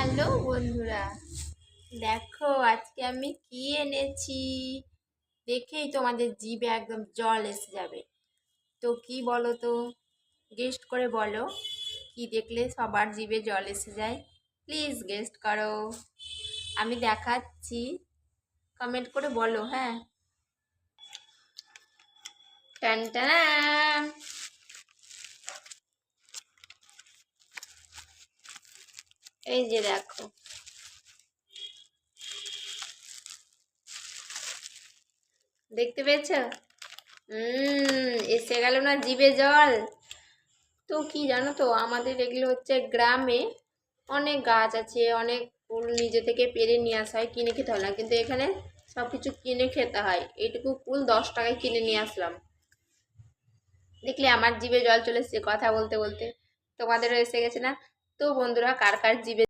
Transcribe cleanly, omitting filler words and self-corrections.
Hello বন্ধুরা, দেখো আজকে আমি কি এনেছি। দেখেই তোমাদের জিভে একদম জল এসে যাবে। তো কি বলো তো, গেস্ট করে বলো, কি দেখলে সবার জিভে জল এসে যায়? প্লিজ গেস্ট করো। আমি দেখাচ্ছি, কমেন্ট করে বলো। হ্যাঁ, টান টান, এই যে দেখো। দেখতে পেয়েছো? এসে গেল না জিভে জল? তো কি জানো তো, আমাদের এগুলো হচ্ছে গ্রামে অনেক গাছ আছে, অনেক ফুল নিজে থেকে পেরে নিয়ে আসা হয়, কিনে খেতে হয় না। কিন্তু এখানে সব কিছু কিনে খেতে হয়। এইটুকু ফুল 10 টাকায় কিনে নিয়ে আসলাম। দেখলে আমার জিভে জল চলে এসেছে কথা বলতে বলতে। তোমাদেরও এসে গেছে না? তো বন্ধুরা, কার কার জিভে